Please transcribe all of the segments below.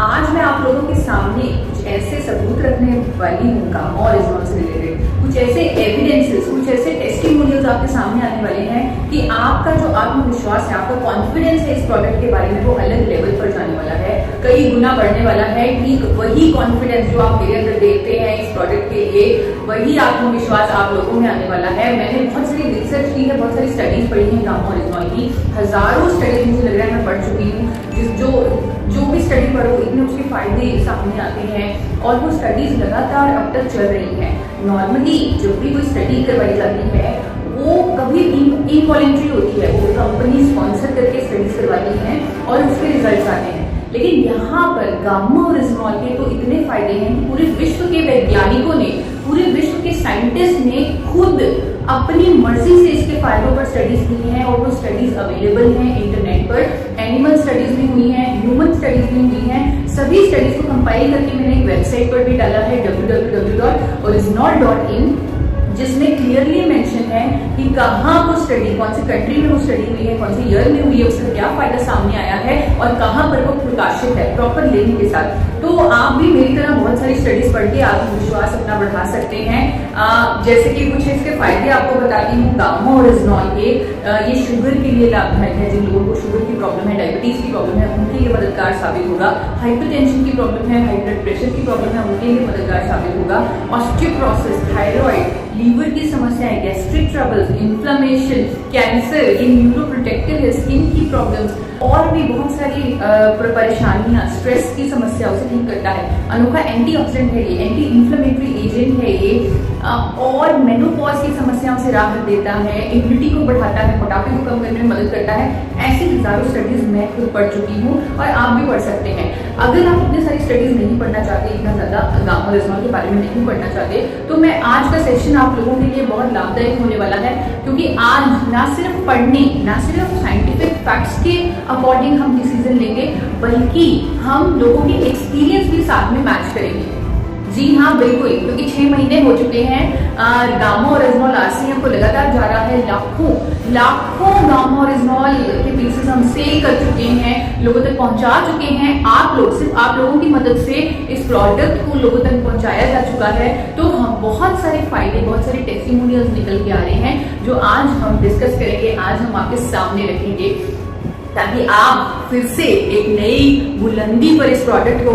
आज मैं आप लोगों के सामने कुछ ऐसे सबूत रखने वाली हूँ गामा और इजनॉल से रिलेटेड, कुछ ऐसे एविडेंसेस, कुछ ऐसे टेस्टिमोनियल्स आपके सामने आने वाले हैं कि आपका जो आत्मविश्वास है, आपका कॉन्फिडेंस है इस प्रोडक्ट के बारे में, वो अलग लेवल पर जाने वाला है, कई गुना बढ़ने वाला है। ठीक वही कॉन्फिडेंस जो आप मेरे अंदर देखते हैं इस प्रोडक्ट के लिए, वही आत्मविश्वास आप लोगों में आने वाला है। मैंने बहुत सारी रिसर्च की है, बहुत सारी स्टडीज पढ़ी है गामा और इजनॉल की, हजारों स्टडीज मुझे लग रहा है मैं पढ़ चुकी हूँ। जो भी स्टडी पढ़ो इतने उसके फायदे सामने आते हैं और वो स्टडीज लगातार अब तक चल रही हैं। नॉर्मली जब भी कोई स्टडी करवाई जाती है वो कभी इनवॉलेंट्री होती है, वो कंपनी स्पॉन्सर करके स्टडीज करवाती हैं और उसके रिजल्ट्स आते हैं। लेकिन यहाँ पर गामा और इजनॉल के तो इतने फायदे हैं कि पूरे विश्व के वैज्ञानिकों ने, पूरे विश्व के साइंटिस्ट ने खुद अपनी मर्जी से इसके फायदों पर स्टडीज की हैं और वो स्टडीज अवेलेबल हैं इंटरनेट पर। एनिमल स्टडीज भी हुई हैं, ह्यूमन स्टडीज भी हुई हैं। सभी स्टडीज को कंपाइल करके मैंने एक वेबसाइट पर भी डाला है www.original.in, जिसमें क्लियरली मेंशन है कि कहाँ वो स्टडी, कौन सी कंट्री में वो स्टडी हुई है, कौन से ईयर में हुई है, उसका क्या फायदा सामने आया है और कहाँ पर वो प्रकाशित है प्रॉपर लिंक के साथ। तो आप भी मेरी तरह बहुत सारी स्टडीज पढ़ के आत्मविश्वास अपना बढ़ा सकते हैं। जैसे कि कुछ इसके फायदे आपको बताती हूँ गामा और इजनॉल के। ये शुगर के लिए लाभदायक है, जिन लोगों को शुगर की प्रॉब्लम है, डायबिटीज की प्रॉब्लम है, उनके लिए मददगार साबित होगा। हाइपरटेंशन की प्रॉब्लम है, हाई ब्लड प्रेशर की प्रॉब्लम है, उनके लिए मददगार साबित होगा। ऑस्टियोपोरोसिस, थायराइड, लीवर की समस्याएं, गैस्ट्रिक ट्रबल्स, इन्फ्लेमेशन, कैंसर, ये न्यूरोप्रोटेक्टिव है, स्किन की प्रॉब्लम्स और भी बहुत सारी परेशानियां, स्ट्रेस की समस्या उसे ठीक करता है। अनोखा एंटीऑक्सीडेंट है ये, एंटी इन्फ्लेमेटरी एजेंट है ये, और मेनोपॉज की समस्याओं से राहत देता है, इम्यूनिटी को बढ़ाता है, मोटापे को कम करने में मदद करता है। ऐसी हजारों स्टडीज मैं खुद पढ़ चुकी हूँ और आप भी पढ़ सकते हैं। अगर आप इतनी सारी स्टडीज नहीं पढ़ना चाहते, इतना ज्यादा गामा और इजनॉल के बारे में नहीं पढ़ना चाहते, तो मैं आज का सेशन आप लोगों के लिए बहुत लाभदायक होने वाला है, क्योंकि आज ना सिर्फ पढ़ने, ना सिर्फ साइंटिफिक फैक्ट्स के अकॉर्डिंग हम डिसीजन लेंगे, बल्कि हम लोगों के एक्सपीरियंस भी साथ में मैच करेंगे। जी हाँ, बिल्कुल, क्योंकि 6 महीने हो चुके हैं गामा और इजनॉल आरसीएम को लगातार जा रहा है। लाखों गामा और इजनॉल के पीसेस हम सेल कर चुके हैं, लोगों तक पहुंचा चुके हैं। आप लोग, सिर्फ आप लोगों की मदद से इस प्रोडक्ट को लोगों तक पहुंचाया जा चुका है। तो हम बहुत सारे फायदे, बहुत सारे टेस्टिमोनियल्स निकल के आ रहे हैं जो आज हम डिस्कस करेंगे, आज हम आपके सामने रखेंगे, ताकि आप फिर से एक नई बुलंदी पर इस प्रोडक्ट को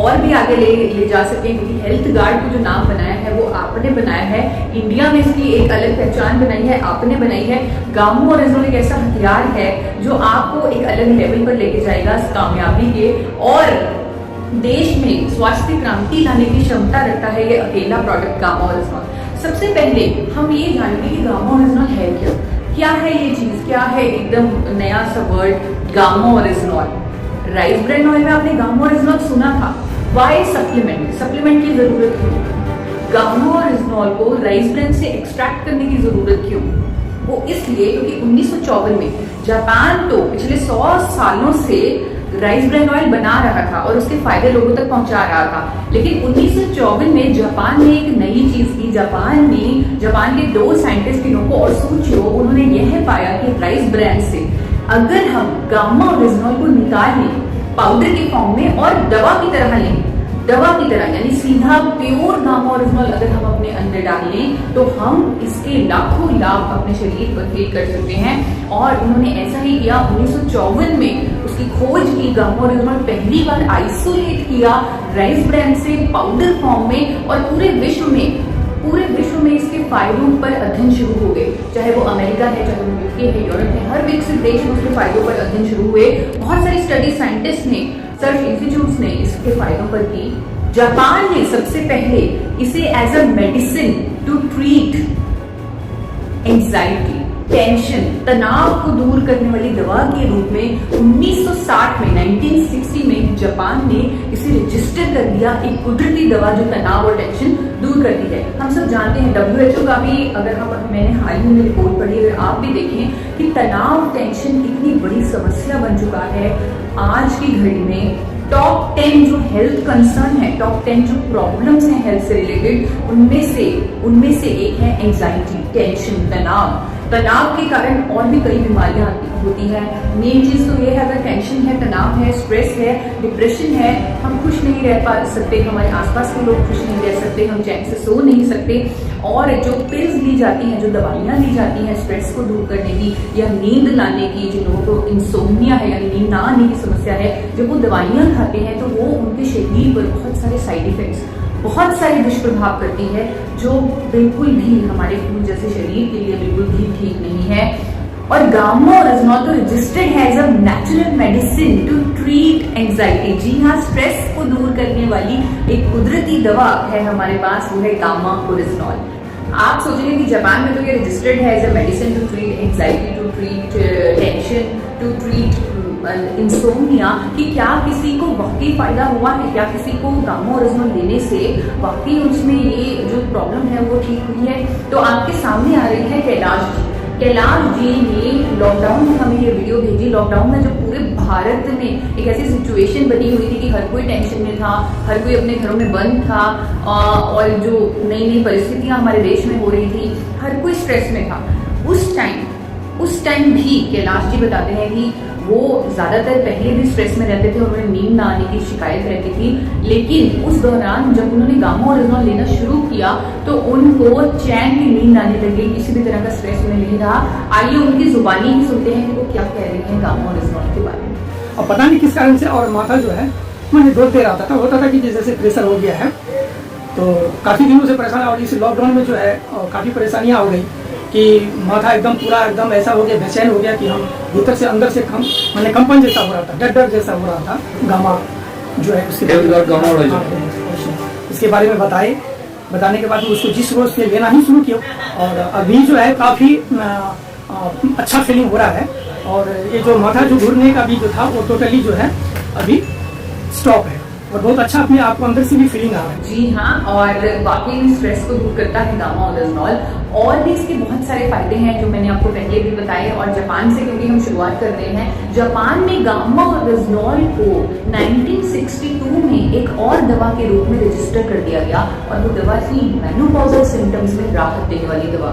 और भी आगे ले जा सकें। क्योंकि हेल्थ गार्ड को जो नाम बनाया है वो आपने बनाया है, इंडिया में इसकी एक अलग पहचान बनाई है, आपने बनाई है। गामा और इजनॉल एक ऐसा हथियार है जो आपको एक अलग लेवल पर लेके जाएगा कामयाबी के, और देश में स्वास्थ्य क्रांति लाने की क्षमता रखता है ये अकेला प्रोडक्ट गामा और इजनॉल। सबसे पहले हम ये जानेंगे कि गामा और इजनॉल है क्या है ये चीज, क्या है एकदम नया सा वर्ड गामा और इजनॉल। राइस ब्रान ऑयल में आपने गामा और इजनॉल सुना था। वाई सप्लीमेंट की जरूरत क्यों? गामा और इजनॉल को राइस ब्रान से एक्सट्रैक्ट करने की जरूरत क्यों? वो इसलिए क्योंकि 1954 में जापान तो पिछले 100 सालों से राइस ब्रान ऑयल बना रहा था और उसके फायदे लोगों तक पहुंचा रहा था। लेकिन 1954 में जापान ने एक नई चीज की। जापान के 2 साइंटिस्ट इन को, और सोचियो, उन्होंने यह पाया कि राइस ब्रान से अगर हम गामा और इजनॉल को निकाल लें पाउडर के फॉर्म में और दवा की तरह लें, यानी सीधा प्योर गामा और इजनॉल अगर हम अपने अंदर डाल लें, तो हम इसके लाखों लाभ अपने शरीर पर फील कर सकते हैं। और उन्होंने ऐसा ही किया। 1954 में उसकी खोज की, गामा और इजनॉल पहली बार आइसोलेट किया राइस ब्रान से पाउडर फॉर्म में, और पूरे विश्व में इसके फायदों पर अध्ययन शुरू हो गए। चाहे वो अमेरिका है, चाहे वो यूके है, यूरोप है, हर विकसित देश में उसके फायदों पर अध्ययन शुरू हुए। बहुत सारी स्टडी साइंटिस्ट ने, सर्च इंस्टीट्यूट्स ने इसके फायदों पर की। जापान ने सबसे पहले इसे as a medicine to treat anxiety, tension, तनाव को दूर करने वाली दवा के रूप में 1960 में जापान ने इसे रजिस्टर कर दिया, एक कुदरती दवा जो तनाव और टेंशन दूर करती है। हम सब जानते हैं WHO का भी, अगर मैंने हाल ही में रिपोर्ट पढ़ी, अगर आप भी देखें कि तनाव, टेंशन कितनी बड़ी समस्या बन चुका है आज की घड़ी में। टॉप 10 जो हेल्थ कंसर्न है, टॉप 10 जो प्रॉब्लम्स हैं हेल्थ से रिलेटेड, उनमें से एक है एंजाइटी, टेंशन, तनाव। तनाव के कारण और भी कई बीमारियां होती हैं। मेन चीज तो ये है, अगर टेंशन है, तनाव है, स्ट्रेस है, डिप्रेशन है, हम खुश नहीं रह पा सकते, हमारे आसपास के लोग खुश नहीं रह सकते, हम चैन से सो नहीं सकते। और जो पिल्स ली जाती हैं, जो दवाइयाँ ली जाती हैं स्ट्रेस को दूर करने की या नींद लाने की, जिन लोगों को इंसोम्निया है यानी नींद ना आने की समस्या है, जब वो दवाइयाँ खाते हैं तो वो उनके शरीर पर बहुत सारे साइड इफेक्ट्स, बहुत सारे दुष्प्रभाव करती है, जो बिल्कुल भी हमारे फूल जैसे शरीर के लिए बिल्कुल भी ठीक नहीं है। और गामा ओरिजिनॉल तो रजिस्टर्ड है as a natural medicine to treat anxiety. जी हाँ, स्ट्रेस को दूर करने वाली एक कुदरती दवा है हमारे पास, वो है गामा ओरिजिनॉल। आप सोचेंगे कि जापान में तो ये रजिस्टर्ड है as a medicine to treat anxiety, to treat tension, to treat insomnia, कि क्या किसी को वाकई फायदा हुआ है, क्या किसी को गामा ओरिजिनॉल लेने से वाकई उसमें ये जो प्रॉब्लम है वो ठीक हुई है। तो आपके सामने आ रही है कैलाश जी। कैलाश जी ने लॉकडाउन में हमें ये वीडियो भेजी। लॉकडाउन में जब पूरे भारत में एक ऐसी सिचुएशन बनी हुई थी कि हर कोई टेंशन में था, हर कोई अपने घरों में बंद था, और जो नई नई परिस्थितियां हमारे देश में हो रही थी, हर कोई स्ट्रेस में था। उस टाइम भी कैलाश जी बताते हैं कि वो ज्यादातर पहले भी स्ट्रेस में रहते थे और उन्हें नींद ना आने की शिकायत रहती थी, लेकिन उस दौरान जब उन्होंने गामा ओरिजिनॉल लेना शुरू किया तो उनको चैन की नींद आने लगी, किसी भी तरह का स्ट्रेस में नहीं रहा। आइए उनकी जुबानी ही सुनते हैं कि वो क्या कह रही हैं गामा ओरिजिनॉल के बारे में। और पता नहीं किस कारण से, और माथा जो है मैंने दर्द दे रहा था, होता था कि जैसे प्रेशर हो गया है, तो काफ़ी दिनों से परेशान। और इस लॉकडाउन में जो है काफ़ी परेशानियाँ हो गई कि माथा एकदम पूरा एकदम ऐसा हो गया, बेचैन हो गया कि हम भीतर से अंदर से कंपन जैसा हो रहा था, डर जैसा हो रहा था। गामा जो है उसके बारे में बताने के बाद उसको जिस रोज से लेना ही शुरू किया, और अभी जो है काफ़ी अच्छा फीलिंग हो रहा है। और ये जो माथा जो घूरने का भी जो था वो टोटली जो है अभी स्टॉप है, और बहुत अच्छा अपने आप को अंदर से भी फीलिंग आ रहा है। जी हाँ, और वाकई में स्ट्रेस को दूर करता है गामा ओरिजिनॉल। और भी इसके बहुत सारे फायदे हैं जो मैंने आपको पहले भी बताए। और जापान से क्योंकि हम शुरुआत कर रहे हैं, जापान में गामा ओरिजिनॉल को 1962 में एक और दवा के रूप में रजिस्टर कर दिया गया, और वो दवा थी मेनोपॉजल सिम्टम्स में राहत देने वाली दवा।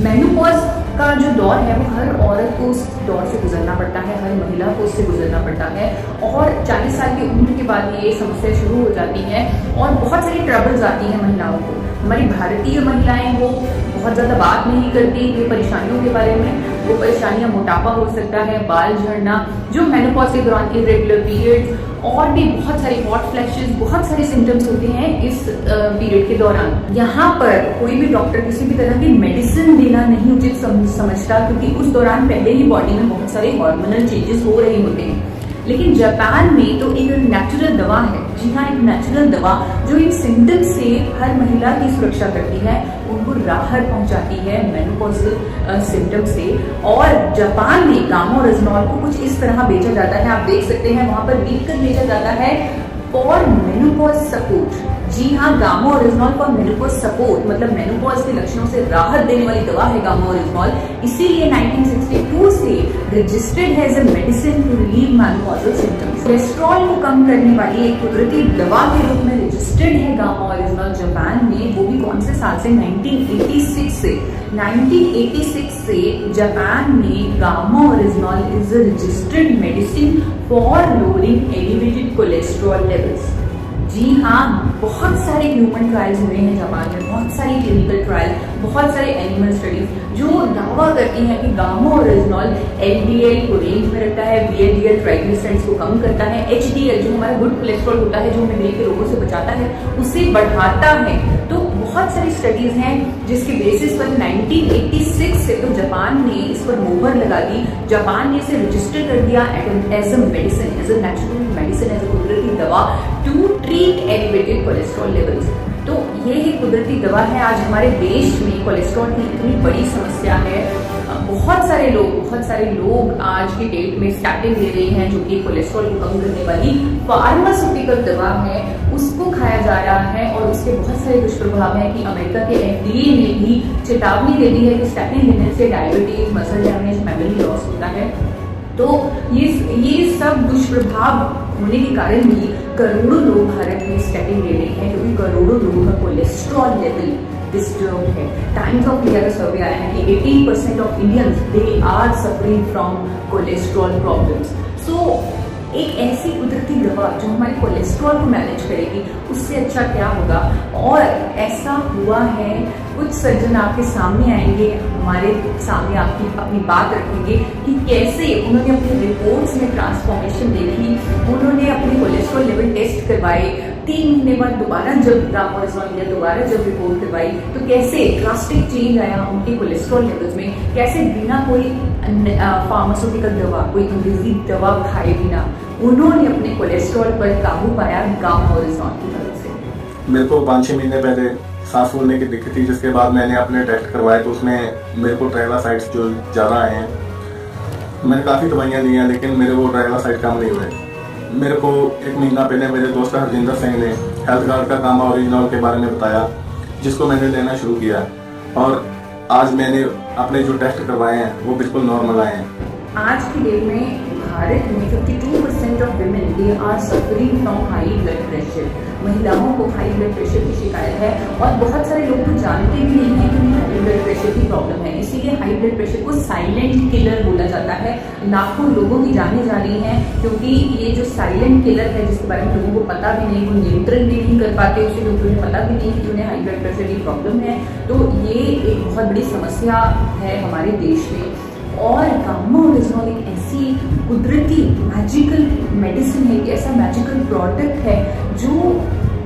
मेनोपॉज का जो दौर है वो हर औरत को उस दौर से गुजरना पड़ता है, हर महिला को उससे गुजरना पड़ता है, और 40 साल की उम्र के बाद ये समस्या शुरू हो जाती है और बहुत सारी ट्रबल्स आती हैं महिलाओं को। हमारी भारतीय महिलाएं वो बहुत ज़्यादा बात नहीं करती ये परेशानियों के बारे में। वो परेशानियां मोटापा हो सकता है, बाल झड़ना, जो मेनोपॉज के दौरान इरेगुलर पीरियड्स, और भी बहुत सारी हॉट फ्लैशेस, बहुत सारे सिम्टम्स होते हैं इस पीरियड के दौरान। यहाँ पर कोई भी डॉक्टर किसी भी तरह की मेडिसिन देना नहीं उचित समझता, क्योंकि उस दौरान पहले ही बॉडी में बहुत सारे हार्मोनल चेंजेस हो रहे होते हैं। लेकिन जापान में तो एक नेचुरल दवा है, जी हाँ, एक नेचुरल दवा जो इन सिम्टम्स से हर महिला की सुरक्षा करती है, उनको राहत पहुंचाती है मेनोपॉजल सिम्टम से। और जापान में गामा ओरिजिनॉल को कुछ इस तरह बेचा जाता है, आप देख सकते हैं वहां पर लिख कर बेचा जाता है फॉर मेनोपॉज सपोर्ट। जी हाँ, gamma oryzanol for menopause support, मतलब मेनोपॉज के लक्षणों से राहत देने वाली दवा है गामा ओरिजिनॉल। इसीलिए 1962 से रजिस्टर्ड है as a medicine to relieve menopausal symptoms. Cholesterol को कम करने वाली एक कुदरती दवा के रूप में रजिस्टर्ड है गामा ओरिजिनॉल जापान में। वो भी कौन से साल से? 1986 से जापान में gamma oryzanol is a registered medicine for lowering elevated cholesterol levels. जी हाँ, बहुत सारे ह्यूमन ट्रायल्स हुए हैं जापान में, बहुत सारी क्लिनिकल ट्रायल, बहुत सारे एनिमल स्टडीज जो दावा करती हैं कि गामा ओरिजिनॉल एलडीएल को रेंज में रखता है, वीएलडीएल ट्राइग्लिसराइड्स को कम करता है, एचडीएल जो हमारा गुड कोलेस्ट्रॉल होता है, जो हमें दिल के रोगों से बचाता है, उसे बढ़ाता है। तो बहुत सारी स्टडीज हैं जिसके बेसिस पर 1986 से तो जापान ने इस पर मोहर लगा दी। जापान ने इसे रजिस्टर कर दिया as a medicine, as a natural medicine, as a कुदरती दवा to treat elevated cholesterol levels. तो ये ही कुदरती दवा है। आज हमारे देश में कोलेस्ट्रॉल की इतनी बड़ी समस्या है, बहुत सारे लोग आज की डेट में स्टैटिन ले रहे हैं, जो कि कोलेस्ट्रॉल को कम करने वाली फार्मास्यूटिकल दवा है, उसको खाया जा रहा है, और उसके बहुत सारे दुष्प्रभाव हैं कि अमेरिका के एफडीए ने भी चेतावनी दे दी है कि स्टैटिन लेने से diabetes, muscle damage, memory loss होता है। तो ये सब दुष्प्रभाव होने के कारण ही करोड़ों लोग भारत में स्टैटिन ले रहे हैं, क्योंकि करोड़ों लोगों का कोलेस्ट्रॉल लेवल डिस्टर्ब है। टाइम्स ऑफ इंडिया का सर्वे आया है कि 80% of Indians they are suffering from cholesterol problems. So एक ऐसी कुदरती दवा जो हमारे कोलेस्ट्रॉल को मैनेज करेगी, उससे अच्छा क्या होगा। और ऐसा हुआ है, कुछ सर्जन आपके सामने आएंगे, हमारे सामने आपकी अपनी बात रखेंगे कि कैसे उन्होंने अपनी रिपोर्ट्स में ट्रांसफॉर्मेशन देखी, उन्होंने अपने कोलेस्ट्रॉल लेवल टेस्ट करवाए, 3 महीने बाद दोबारा जब गामाओरिजोन या दोबारा जब रिपोर्ट करवाई तो कैसे ड्रास्टिक चेंज आया उनके कोलेस्ट्रॉल लेवल्स में, कैसे बिना कोई फार्मास्यूटिकल दवा, कोई अंग्रेजी दवा खाए बिना उन्होंने अपने कोलेस्ट्रॉल पर काबू पाया गामाओरिजोन की मदद से। मेरे को 5-6 महीने पहले सांस फूलने की दिक्कत थी, जिसके बाद मैंने अपने टेस्ट करवाए तो उसमें मेरे को ट्राइग्लिसराइड्स जो ज़्यादा आए हैं। मैंने काफ़ी दवाइयाँ ली हैं लेकिन मेरे को ट्राइग्लिसराइड कम नहीं हुए। मेरे को 1 महीना पहले मेरे दोस्त हरजिंदर सिंह ने हेल्थ कार्ड का गामाओरिजोन के बारे में बताया, जिसको मैंने लेना शुरू किया और आज मैंने अपने जो टेस्ट करवाए हैं वो बिल्कुल नॉर्मल आए हैं। आज की डेट में भारत में 52% of women they are suffering from high blood pressure. महिलाओं को हाई ब्लड प्रेशर की शिकायत है और बहुत सारे लोग तो जानते भी नहीं हैं कि उन्हें हाई ब्लड प्रेशर की प्रॉब्लम है। इसीलिए हाई ब्लड प्रेशर को साइलेंट किलर बोला जाता है। लाखों लोगों की जानें जा रही हैं क्योंकि ये जो साइलेंट किलर है, जिसके बारे में लोगों को पता भी नहीं, वो नियंत्रण भी नहीं कर पाते, उसे लोगों को पता भी नहीं कि उन्हें हाई ब्लड प्रेशर की प्रॉब्लम है। तो ये एक बहुत बड़ी समस्या है हमारे देश में। और गामाओरिजोन एक ऐसी कुदरती मैजिकल मेडिसिन है, एक ऐसा मैजिकल प्रोडक्ट है जो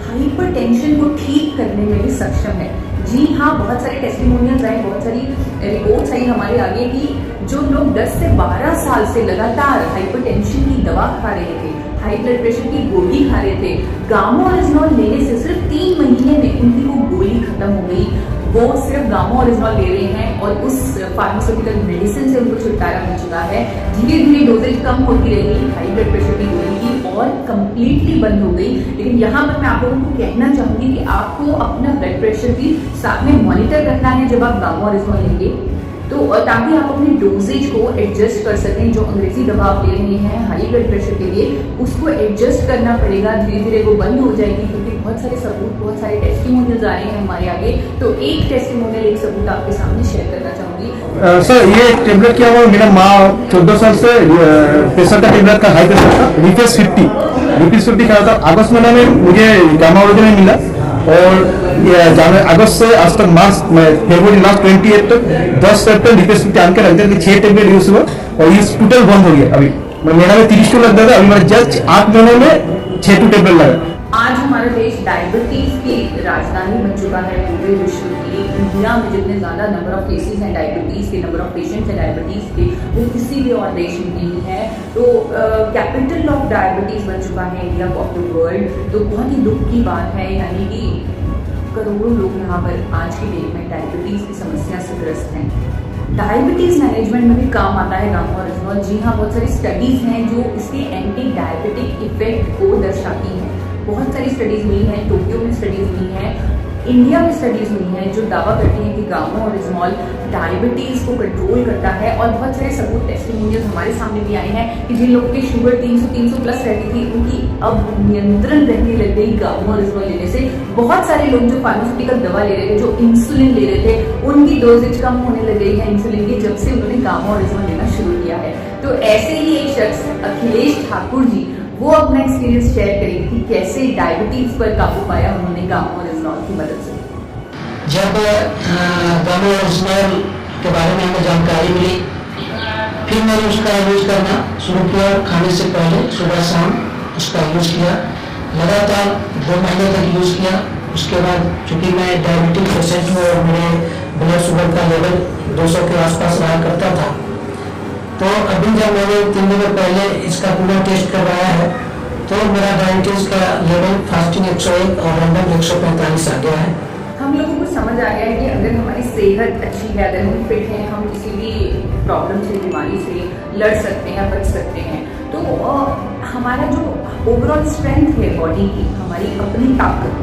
हाइपरटेंशन को ठीक करने में भी सक्षम है। जी हाँ, बहुत सारे टेस्टिमोनियल्स आए, बहुत सारी रिपोर्ट्स आई हमारे आगे कि जो लोग 10 से 12 साल से लगातार हाइपरटेंशन की दवा खा रहे थे, हाई ब्लड प्रेशर की गोली खा रहे थे, गामाओरिजोन लेने से सिर्फ 3 महीने में उनकी वो गोली खत्म हो गई। वो सिर्फ गामाओरिजोन ले रहे हैं और उस फार्मास्यूटिकल मेडिसिन से उनको छुटकारा मिल चुका है। धीरे धीरे डोजेज कम होती रहेगी हाई ब्लड प्रेशर की गोली की और कंप्लीटली बंद हो गई। लेकिन यहाँ पर मैं आप लोगों को कहना चाहूंगी कि आपको अपना ब्लड प्रेशर भी साथ में मॉनिटर रखना है जब आप गामाओरिजोन लेंगे, तो ताकि आप अपनी डोजेज को एडजस्ट कर सकें। जो अंग्रेजी दवा आप ले रहे हैं हाई ब्लड प्रेशर के लिए, उसको एडजस्ट करना पड़ेगा, धीरे धीरे वो बंद हो जाएगी क्योंकि बहुत सारे सबूत, बहुत सारे टेस्टिमोनियल्स आ रहे हैं हमारे आगे। तो एक टेस्टिमोनियल, एक सबूत आपके सामने शेयर करना चाहूंगी। सर, ये टेबलेट क्या हुआ, मेरा माँ 14 साल से प्रेशर का टेबलेट का हाई प्रेशर का रिपेस 50 खा था। अगस्त महीने में मुझे गामाओरिजोन मिला और अगस्त से आज तक मार्च फरवरी लास्ट 28 तक 10 अप्रैल रिपेस 50 आन के रखते थे। 6 टेबलेट यूज हुआ और ये टोटल बंद हो गया। अभी महीना में 30 लगता था, अभी मेरा जस्ट 8 महीने में 6 टेबलेट लगा। आज हमारा देश डायबिटीज की राजधानी बन चुका है पूरे विश्व की। इंडिया में जितने ज्यादा नंबर ऑफ केसेस हैं डायबिटीज के, नंबर ऑफ पेशेंट्स हैं डायबिटीज के, वो किसी भी और देश में नहीं है। तो कैपिटल ऑफ डायबिटीज बन चुका है इंडिया ऑफ द वर्ल्ड। तो बहुत ही दुख की बात है, यानी कि करोड़ों लोग यहाँ पर आज की डेट में डायबिटीज की समस्या से ग्रस्त हैं। डायबिटीज मैनेजमेंट में भी काम आता है गामाओरिजोन। जी हाँ, बहुत सारी स्टडीज हैं जो इसके एंटी डायबिटिक इफेक्ट को दर्शाती हैं। बहुत सारी स्टडीज हुई हैं, टोक्यो में स्टडीज हुई हैं, इंडिया में स्टडीज हुई हैं जो दावा करती हैं कि गामाओरिजोन डायबिटीज को कंट्रोल करता है। और बहुत सारे सबूत, टेस्टिमोनियल्स हमारे सामने भी आए हैं कि जिन लोगों की शुगर 300 प्लस रहती थी, उनकी अब नियंत्रण रहने लग गई गामाओरिजोन लेने से। बहुत सारे लोग जो फार्मास्यूटिकल दवा ले रहे थे, जो इंसुलिन ले रहे थे, उनकी डोजेज कम होने लग गई है इंसुलिन की, जब से उन्होंने गामाओरिजोन लेना शुरू किया है। तो ऐसे ही एक शख्स अखिलेश ठाकुर जी, वो अपना एक्सपीरियंस शेयर करेंगे कि कैसे डायबिटीज पर काबू पाया उन्होंने गामाओरिजोन की मदद से। जब गामाओरिजोन के बारे में हमें जानकारी मिली, फिर मैंने उसका यूज करना शुरू किया। खाने से पहले सुबह शाम उसका यूज किया, लगातार 2 महीने तक यूज किया। उसके बाद चूंकि मैं डायबिटिक पेशेंट हूँ और मेरे ब्लड शुगर का लेवल 200 के आसपास रहा करता था, तो अभी जब मैंने 3 दिन पहले इसका पूरा टेस्ट करवाया है तो मेरा डायबिटीज का लेवल फास्टिंग 101 और रैंडम 145 आ गया है। हम लोगों को समझ आ गया है कि अगर हमारी सेहत अच्छी है, अगर हम फिट हैं, हम किसी भी प्रॉब्लम से, बीमारी से लड़ सकते हैं, बच सकते हैं। तो हमारा जो ओवरऑल स्ट्रेंथ है बॉडी की, हमारी अपनी ताकत,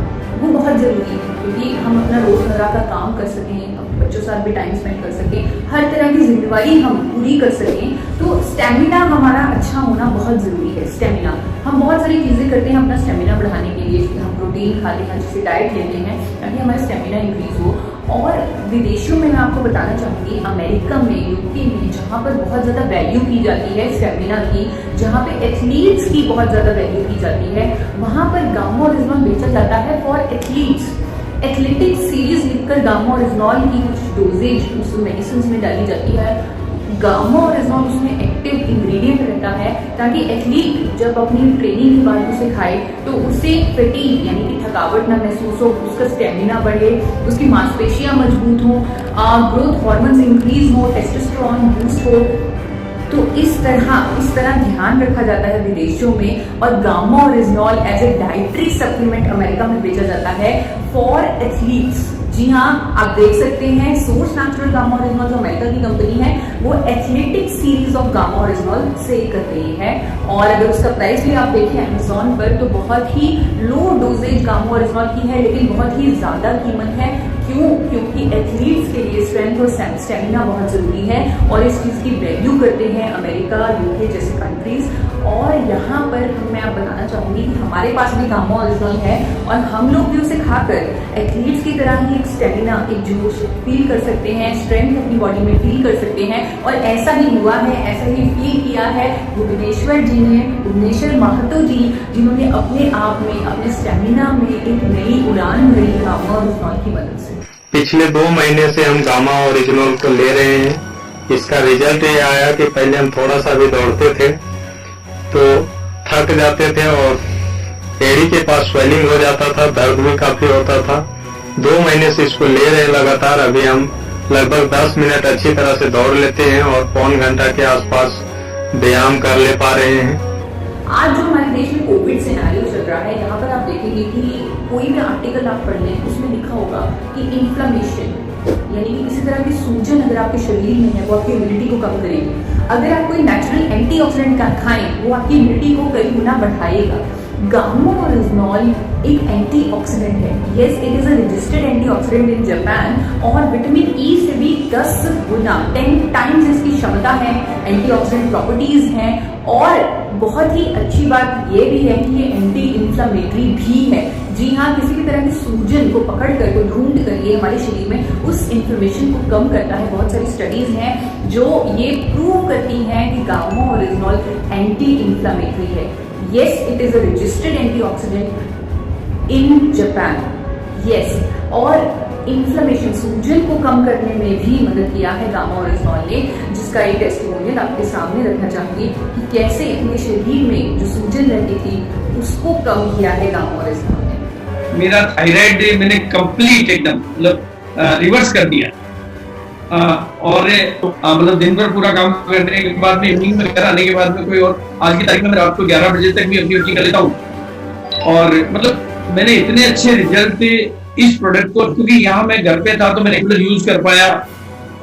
वो बहुत ज़रूरी है क्योंकि हम अपना रोज़मर्रा का काम कर सकें, बच्चों साथ भी टाइम स्पेंड कर सकें, हर तरह की जिम्मेवारी हम पूरी कर सकें। तो स्टेमिना हमारा अच्छा होना बहुत ज़रूरी है। स्टेमिना, हम बहुत सारी चीज़ें करते हैं अपना स्टेमिना बढ़ाने के लिए। हम प्रोटीन प्रोटीन खाते हैं, अच्छे से डाइट लेते हैं ताकि हमारा स्टेमिना इंक्रीज हो। और विदेशों में मैं आपको बताना चाहूँगी, अमेरिका में, यूके में, जहाँ पर बहुत ज़्यादा वैल्यू की जाती है स्टेमिना की, जहाँ पे एथलीट्स की बहुत ज़्यादा वैल्यू की जाती है, वहाँ पर गामा ओरिजिनॉल बेचा जाता है फॉर एथलीट्स। एथलेटिक सीरीज लिखकर गामा ओरिजिनॉल की कुछ डोजेज उस मेडिसिन में डाली जाती है। गामा ओरिजिनॉल उसमें एक्टिव इंग्रेडिएंट रहता है ताकि एथलीट जब अपनी ट्रेनिंग के बाद उसे खाए तो उससे फटीग यानी कि थकावट ना महसूस हो, उसका स्टेमिना बढ़े, उसकी मांसपेशियां मजबूत हो, ग्रोथ हार्मोन्स इंक्रीज हो, टेस्टोस्टेरोन बूस्ट हो। तो इस तरह ध्यान रखा जाता है विदेशों में। और gamma oryzanol as a dietary supplement America में बेचा जाता है फॉर एथलीट्स। जी हाँ, आप देख सकते हैं सोर्स नेचुरल गामा ओरिजिनॉल जो अमेरिका की कंपनी है वो athletic series of gamma oryzanol sale कर रही है। और अगर उसका प्राइस भी आप देखें अमेजोन पर तो बहुत ही लो डोजेज गामा ओरिजिनॉल की है, लेकिन बहुत ही ज्यादा कीमत है। क्यों? क्योंकि एथलीट्स के लिए स्ट्रेंथ और स्टेमिना बहुत जरूरी है और इस चीज की वैल्यू करते हैं अमेरिका, यूके जैसे कंट्रीज। और यहाँ पर मैं आप बताना चाहूंगी कि हमारे पास भी गामा ओरिजिनॉल है और हम लोग भी उसे खाकर एथलीट्स की तरह ही एक स्टेमिना, एक जोश फील कर सकते हैं, स्ट्रेंथ अपनी बॉडी में फील कर सकते हैं। और ऐसा ही हुआ है, ऐसा ही फील किया है भुवनेश्वर जी ने, भुवनेश्वर महतो जी, जिन्होंने अपने आप में, अपने स्टेमिना में एक नई उड़ान भरी गामा ओरिजिनॉल की मदद से। पिछले 2 महीने से हम गामा ओरिजिनॉल को ले रहे हैं। इसका रिजल्ट ये आया कि पहले हम थोड़ा सा भी दौड़ते थे तो थक जाते थे और एड़ी के पास स्वेलिंग हो जाता था, दर्द भी काफी होता था। 2 महीने से इसको ले रहे लगातार। अभी हम लगभग 10 मिनट अच्छी तरह से दौड़ लेते हैं और पौन घंटा के आसपास व्यायाम कर ले पा रहे हैं। आज जो हमारे देश में कोविड सिनेरियो चल रहा है, यहाँ पर आप देखेंगे कि कोई भी आर्टिकल आप पढ़ लें उसमें लिखा होगा कि इन्फ्लेमेशन यानी कि किसी तरह की सूजन अगर आपके शरीर में है वो आपकी इम्यूनिटी को कम करेगी। अगर आप कोई नेचुरल एंटीऑक्सीडेंट का खाएं वो आपकी इम्यूनिटी को कई गुना बढ़ाएगा। गामा ओरिजिनॉल एक एंटीऑक्सीडेंट है। Yes, it is a registered antioxidant in Japan और विटामिन ई से भी 10 गुना 10 टाइम्स इसकी क्षमता है, एंटीऑक्सीडेंट प्रॉपर्टीज हैं। और बहुत ही अच्छी बात ये भी है कि ये एंटी इंफ्लेमेटरी भी है। जी हाँ, किसी भी तरह की सूजन को पकड़ कर, को ढूंढ कर ये हमारे शरीर में उस इन्फ्लेमेशन को कम करता है। बहुत सारी स्टडीज हैं जो ये प्रूव करती हैं कि गामा ओरिजिनॉल एंटी इंफ्लेमेटरी है। Yes, it is a registered antioxidant in Japan. Yes, और इन्फ्लेमेशन, सूजन को कम करने में भी मदद किया है गामा ओरिजिनॉल ने, जिसका एक टेस्टिमोनियल आपके सामने रखना चाहूंगी कि कैसे अपने शरीर में जो सूजन रहती थी उसको कम किया है गामा ओरिजिनॉल ने। मेरा थायराइड मैंने कंप्लीट एकदम मतलब रिवर्स कर दिया। और मतलब दिन भर पूरा काम करने के बाद में, इवनिंग में घर आने के बाद में कोई और, आज की तारीख में रात को 11 बजे तक भी अपनी ड्यूटी कर लेता हूँ। और मतलब मैंने इतने अच्छे रिजल्ट इस प्रोडक्ट को, क्योंकि यहाँ मैं घर पे था तो मैं रेगुलर यूज कर पाया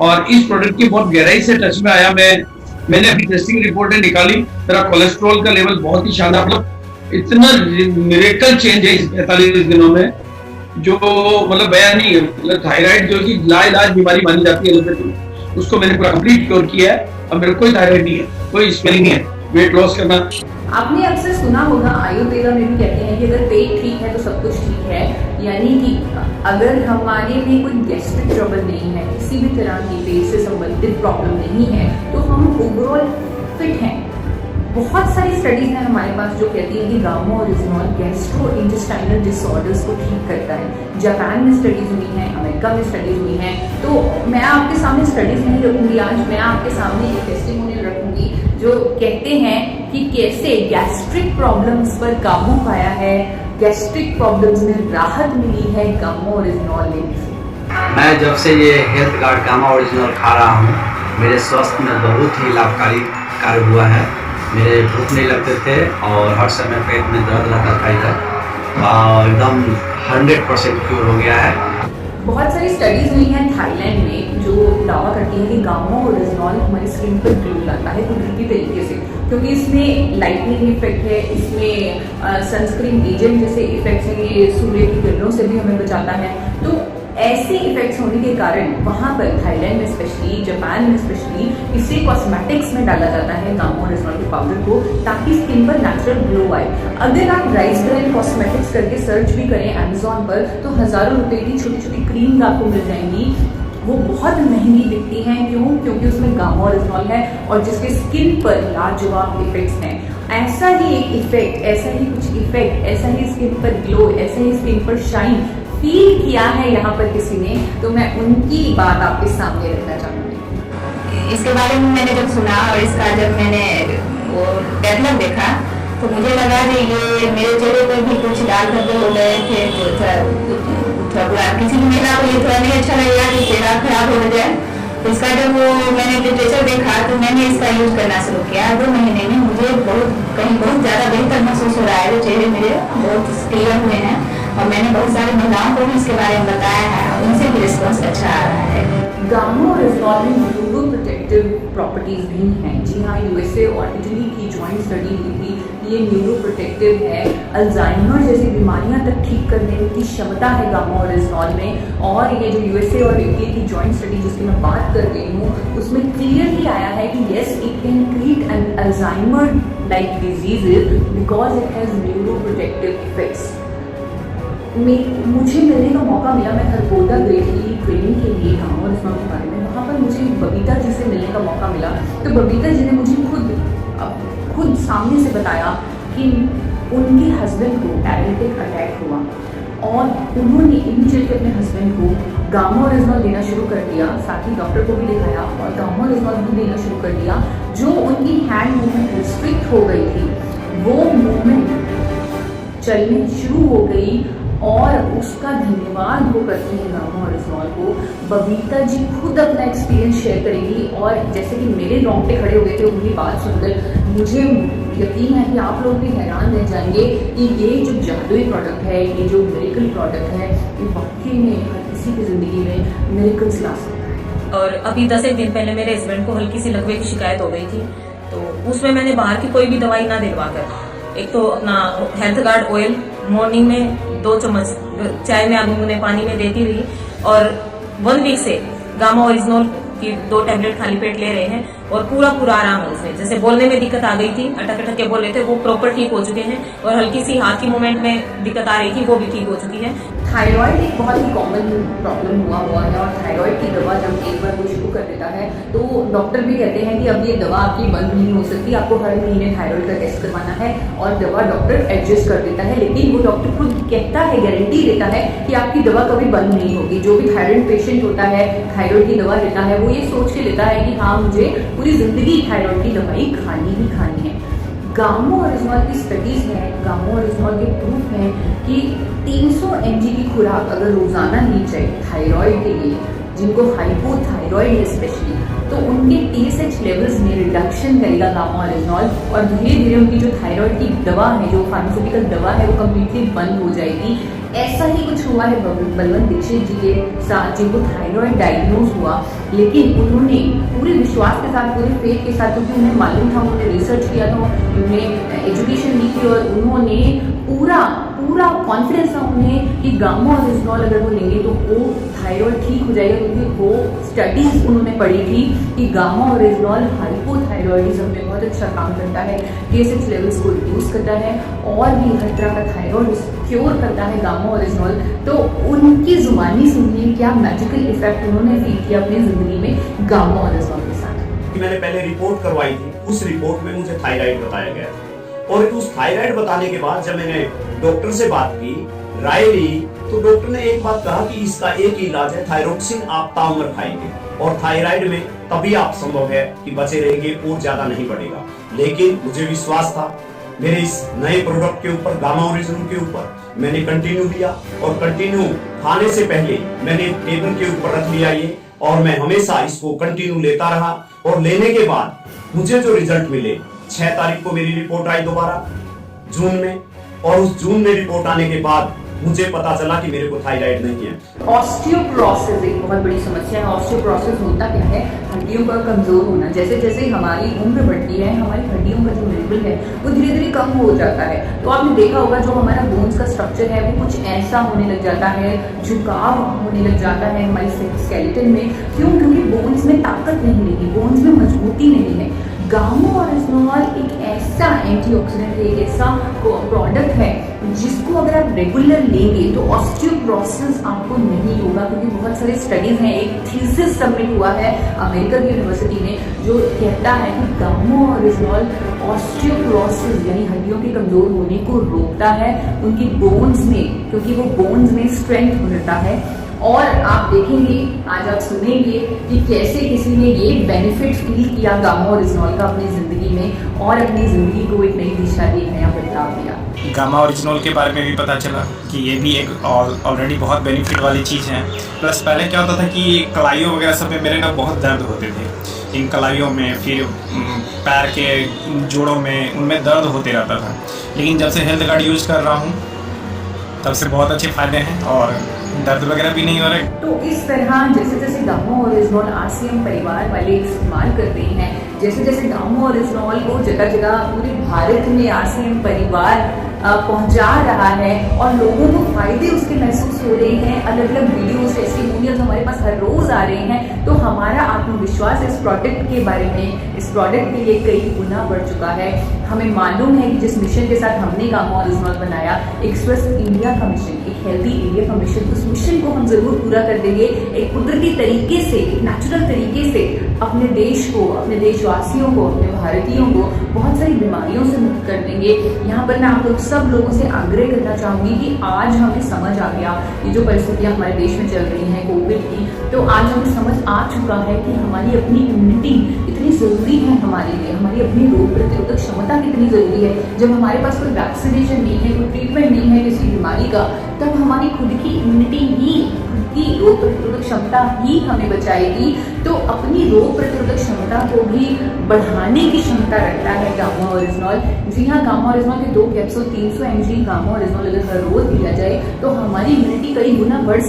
और इस प्रोडक्ट की बहुत गहराई से टच में आया। मैंने अपनी टेस्टिंग रिपोर्टें निकाली, मेरा कोलेस्ट्रॉल का लेवल बहुत ही शानदार, मतलब इतना मिरेकल चेंज है इस 45 दिनों में जो मतलब बयान नहीं है। मतलब थायराइड जो कि लाइलाज बीमारी मानी जाती है, उसको मैंने पूरा कंप्लीट क्योर किया है। अब मेरे कोई थायराइड नहीं है, कोई स्वेलिंग नहीं है, वेट लॉस करना। आपने अक्सर सुना होगा आयुर्वेदा में भी कहते हैं कि अगर पेट ठीक है तो सब कुछ ठीक है। यानी कि अगर हमारे में कोई गैस्ट्रिक ट्रबल नहीं है, किसी भी तरह की पेट से संबंधित प्रॉब्लम नहीं है, तो हम ओवरऑल फिट हैं। बहुत सारी स्टडीज हैं हमारे पास जो कहती है कि gamma oryzanol gastro intestinal disorders को ठीक करता है। जापान में स्टडीज हुई हैं, अमेरिका में स्टडीज हुई हैं। तो मैं आपके सामने स्टडीज नहीं रखूंगी आज, मैं आपके सामने एक टेस्टिमोनियल रखूंगी जो कहते हैं कि कैसे गैस्ट्रिक प्रॉब्लम्स पर काबू पाया है, गैस्ट्रिक प्रॉब्लम्स में राहत मिली है गामा ओरिजिनॉल लेने से। मैं जब से ये हेल्थ गार्ड गामा ओरिजिनल खा रहा हूँ, मेरे स्वास्थ्य में बहुत ही लाभकारी कार्य हुआ है। मेरे भूख नहीं लगते थे और हर समय पेट में दर्द रहता था इधर, और एकदम 100% क्योर हो गया है। बहुत सारी स्टडीज हुई हैं थाईलैंड में जो दावा करती है कि गामा ओरिजिनॉल हमारी स्किन पर ग्लो लाता है कुदरती तरीके से, क्योंकि इसमें लाइटनिंग इफेक्ट है, इसमें सनस्क्रीन एजेंट जैसे इफेक्ट्स हैं, ये सूर्य की किरणों से भी हमें बचाता है। तो ऐसे इफेक्ट्स होने के कारण वहां पर थाईलैंड में स्पेशली, जापान में स्पेशली, इसे कॉस्मेटिक्स में डाला जाता है गामा ओरिजिनल के पाउडर को, ताकि स्किन पर नेचुरल ग्लो आए। अगर आप राइस ब्रांड कॉस्मेटिक्स करके सर्च भी करें अमेजोन पर, तो हजारों रुपए की छोटी छोटी क्रीम आपको मिल जाएंगी। वो बहुत महंगी बिकती हैं, क्यों? क्योंकि उसमें गामा ओरिजिनल है और जिसके स्किन पर लाजवाब इफेक्ट्स हैं। ऐसा ही एक इफेक्ट, ऐसा ही कुछ इफेक्ट, ऐसा ही स्किन पर ग्लो, ऐसा ही स्किन पर शाइन फील किया है यहाँ पर किसी ने, तो मैं उनकी बात आपके सामने रखना चाहूंगी। इसके बारे में मैंने जब सुना और इसका जब मैंने वो डेवलप देखा, तो मुझे लगा कि ये मेरे चेहरे पर भी कुछ डाल करके हो गए थे, थोड़ा किसी भी महिला को ये थोड़ा नहीं अच्छा लगेगा कि चेहरा खराब हो जाए। तो इसका जब वो मैंने लिटरेचर देखा, तो मैंने इसका यूज करना शुरू किया। 2 महीने में मुझे बहुत ज़्यादा बेहतर महसूस हो रहा है। जो चेहरे मेरे बहुत क्लियर हुए हैं और मैंने बहुत सारी महिलाओं को भी इसके बारे में बताया है, उनसे भी रिस्पॉन्स अच्छा आ रहा है। गामा ओरिजिनल में न्यूरो प्रोटेक्टिव प्रॉपर्टीज भी हैं। जी हाँ, यूएसए और इटली की जॉइंट स्टडी हुई थी। ये न्यूरो प्रोटेक्टिव है, अल्जाइमर जैसी बीमारियां तक ठीक करने की क्षमता है गामा ओरिजिनल में। और ये जो यूएसए और इटली की जॉइंट स्टडी जिसकी मैं बात कर रही हूँ, उसमें क्लियरली आया है कि yes, it can treat an Alzheimer like diseases because it has neuro protective effects. मुझे मिलने का मौका मिला, मैं खरगोदा गई थी ट्रेनिंग के लिए गामा ओरिजिनल के बारे में। वहाँ पर मुझे बबीता जी से मिलने का मौका मिला, तो बबीता जी ने मुझे खुद सामने से बताया कि उनके हस्बैंड को पैरालिटिक अटैक हुआ और उन्होंने इमीडिएटली अपने हस्बैंड को गामा ओरिजिनल देना शुरू कर दिया। साथ ही डॉक्टर को भी दिखाया और गामा ओरिजिनल भी देना शुरू कर दिया। जो उनकी हैंड मूवमेंट रिस्ट्रिक्ट हो गई थी, वो मूवमेंट चलनी शुरू हो गई और उसका धन्यवाद वो करती है गामा ओरिजिनल को। बबीता जी खुद अपना एक्सपीरियंस शेयर करेंगी और जैसे कि मेरे रोंगटे खड़े हो गए थे उनकी बात सुनकर, मुझे यकीन है कि आप लोग भी हैरान रह जाएंगे कि ये जो जादुई प्रोडक्ट है, ये जो मिरेकल प्रोडक्ट है, ये वाकई में हर किसी की ज़िंदगी में मिरेकल्स ला सकता है। और अभी 10 दिन पहले मेरे हस्बैंड को हल्की सी लकवे की शिकायत हो गई थी, तो उसमें मैंने बाहर की कोई भी दवाई ना दिलवा कर, एक तो अपना हेल्थ गार्ड ऑयल मॉर्निंग में 2 चम्मच चाय में गुनगुने पानी में देती रही और 1 वीक से गामा ओरिजिनल की 2 टैबलेट खाली पेट ले रहे हैं और पूरा आराम है उसमें। जैसे बोलने में दिक्कत आ गई थी, अटक के बोल रहे थे, वो प्रॉपर ठीक हो चुके हैं और हल्की सी हाथ की मूवमेंट में दिक्कत आ रही थी, वो भी ठीक हो चुकी है। थायराइड एक बहुत ही कॉमन प्रॉब्लम हुआ है और थायराइड की दवा जब एक बार वो शुरू कर देता है तो डॉक्टर भी कहते हैं कि अब ये दवा आपकी बंद नहीं हो सकती, आपको हर महीने थायराइड का टेस्ट करवाना है और दवा डॉक्टर एडजस्ट कर देता है। लेकिन वो डॉक्टर खुद कहता है, गारंटी देता है कि आपकी दवा कभी बंद नहीं होगी। जो भी थायराइड पेशेंट होता है, थायराइड की दवा लेता है, वो ये सोच के लेता है कि हाँ, मुझे पूरी जिंदगी थायराइड की दवाई खानी ही खानी है। गामा ओरिजिनल की स्टडीज हैं, गामा ओरिजिनल के प्रूफ हैं कि 300 mg की खुराक अगर रोजाना ली जाए थायराइड के लिए, जिनको हाइपोथायराइड है स्पेशली, तो उनके TSH लेवल्स में रिडक्शन करेगा गामा ओरिजिनल और धीरे धीरे उनकी जो थायराइड की दवा है, जो फार्मास्यूटिकल दवा है, वो कम्प्लीटली बंद हो जाएगी। ऐसा ही कुछ हुआ है बलवंत दीक्षित जी के साथ, जिनको थायराइड डायग्नोज हुआ, लेकिन उन्होंने पूरे विश्वास के साथ, पूरे फेथ के साथ, क्योंकि उन्हें मालूम था, उन्होंने रिसर्च किया था, उन्होंने एजुकेशन ली थी और उन्होंने पूरा कॉन्फिडेंस था उन्हें कि गामा ओरिजिनल अगर वो लेंगे तो वो थायराइड ठीक हो जाएगा, क्योंकि वो स्टडीज उन्होंने पढ़ी थी कि गामा ओरिजिनल हाइपोथायराइडिज्म में बहुत अच्छा काम करता है, TSH लेवल्स को रिड्यूस करता है और भी हर तरह का थायराइड क्योर करता है गामा ओरिजिनल। तो उनकी जुबानी सुनिए क्या मैजिकल इफेक्ट उन्होंने फील किया अपनी जिंदगी में गामा ओरिजिनल के साथ। मैंने पहले रिपोर्ट करवाई थी, उस रिपोर्ट में मुझे थायराइड बताया गया था और उस थायराइड बताने के बाद जब मैंने डॉक्टर से बात की, राय ली, तो डॉक्टर ने एक बात कहा कि इसका एक ही इलाज है, थायरोक्सिन आप ताउमर खाएंगे और थायराइड में तभी आप संभव है कि बचे रहेंगे और ज्यादा नहीं बढ़ेगा। लेकिन मुझे विश्वास था मेरे इस नए प्रोडक्ट के ऊपर, गामा ओरिजिनल के ऊपर, मैंने कंटिन्यू लिया और कंटिन्यू खाने से पहले मैंने टेबल के ऊपर रख लिया ये और मैं हमेशा इसको कंटिन्यू लेता रहा और लेने के बाद मुझे जो रिजल्ट मिले, 6 तारीख को मेरी रिपोर्ट आई दोबारा जून में और उस जून में रिपोर्ट आने के बाद मुझे पता चला कि मेरे को थायराइड नहीं है। ऑस्टियोपोरोसिस एक बहुत बड़ी समस्या है। ऑस्टियोपोरोसिस होता क्या है? हड्डियों का कमजोर होना। जैसे जैसे हमारी उम्र बढ़ती है, हमारी हड्डियों का जो लेवल है वो धीरे धीरे कम हो जाता है। तो आपने देखा होगा जो हमारा बोन्स का स्ट्रक्चर है वो कुछ ऐसा होने लग जाता है, झुकाव होने लग जाता है हमारी स्केलेटन में। क्यों? क्योंकि बोन्स में ताकत नहीं रही, बोन्स में मजबूती नहीं है। गामा-ओरिजिनॉल एक ऐसा एंटीऑक्सीडेंट है, एक ऐसा प्रोडक्ट है जिसको अगर आप रेगुलर लेंगे तो ऑस्टियोपोरोसिस आपको नहीं होगा। क्योंकि बहुत सारे स्टडीज हैं, एक थीसिस सबमिट हुआ है अमेरिकन यूनिवर्सिटी में जो कहता है कि गामा-ओरिजिनॉल ऑस्टियोपोरोसिस यानी हड्डियों के कमजोर होने को रोकता है उनकी बोन्स में, क्योंकि वो बोन्स में स्ट्रेंथ बढ़ता है। और आप देखेंगे, आज आप सुनेंगे कि कैसे किसी ने ये बेनिफिट फील किया गामा-ओरिजिनॉल का अपनी जिंदगी में और अपनी जिंदगी को एक नई दिशा दी, नया बदलाव दिया। गामा-ओरिजिनॉल के बारे में भी पता चला कि ये भी एक ऑलरेडी बहुत बेनिफिट वाली चीज़ है। प्लस पहले क्या होता था कि कलाइयों वगैरह सब में मेरे ना बहुत दर्द होते थे, इन कलाइयों में, फिर पैर के जोड़ों में, उनमें दर्द होते रहता था। लेकिन जब से हेल्थ गार्ड यूज़ कर रहा हूँ तब से बहुत अच्छे फ़ायदे हैं और दर्द वगैरह भी नहीं हो रहे। तो इस तरह जैसे जैसे गामा-ओरिजिनॉल RCM परिवार वाले इस्तेमाल करते हैं, जैसे जैसे गामा-ओरिजिनॉल को जगह जगह पूरे भारत में RCM परिवार पहुंचा रहा है और लोगों को फायदे उसके महसूस हो रहे हैं। अलग अलग वीडियोस, टेस्टिमोनियल्स हमारे पास हर रोज आ रहे हैं। तो हमारा आत्मविश्वास इस प्रोडक्ट के बारे में, इस प्रोडक्ट के लिए कई गुना बढ़ चुका है। हमें मालूम है कि जिस मिशन के साथ हमने गामा-ओरिजिनॉल बनाया, एक स्वस्थ इंडिया का मिशन, एक हेल्दी इंडिया का मिशन, उस मिशन को हम जरूर पूरा कर देंगे। एक कुदरती तरीके से, एक नेचुरल तरीके से अपने देश को, अपने देशवासियों को, अपने भारतीयों को बहुत सारी बीमारियों से मुक्त कर देंगे। यहाँ पर मैं आप लोग सब लोगों से आग्रह करना चाहूंगी कि आज हमें समझ आ गया, ये जो परिस्थितियां हमारे देश में चल रही हैं कोविड की, तो आज हमें समझ आ चुका है कि हमारी अपनी इम्यूनिटी इतनी ज़रूरी है हमारे लिए, हमारी अपनी रोग प्रतिरोधक क्षमता कितनी ज़रूरी है। जब हमारे पास कोई वैक्सीनेशन नहीं है, कोई ट्रीटमेंट नहीं है किसी बीमारी का, तब हमारी खुद की इम्यूनिटी ही, खुद की रोग प्रतिरोधक क्षमता ही हमें बचाएगी। तो अपनी रोग प्रतिरोधक क्षमता को भी बढ़ाने की क्षमता रखता है गामा-ओरिजिनॉल। जी हाँ, गामा-ओरिजिनॉल के 2 कैप्सूल 300 mg गामा-ओरिजिनॉल अगर हर रोज दिया जाए तो हमारी इम्यूनिटी कई गुना बढ़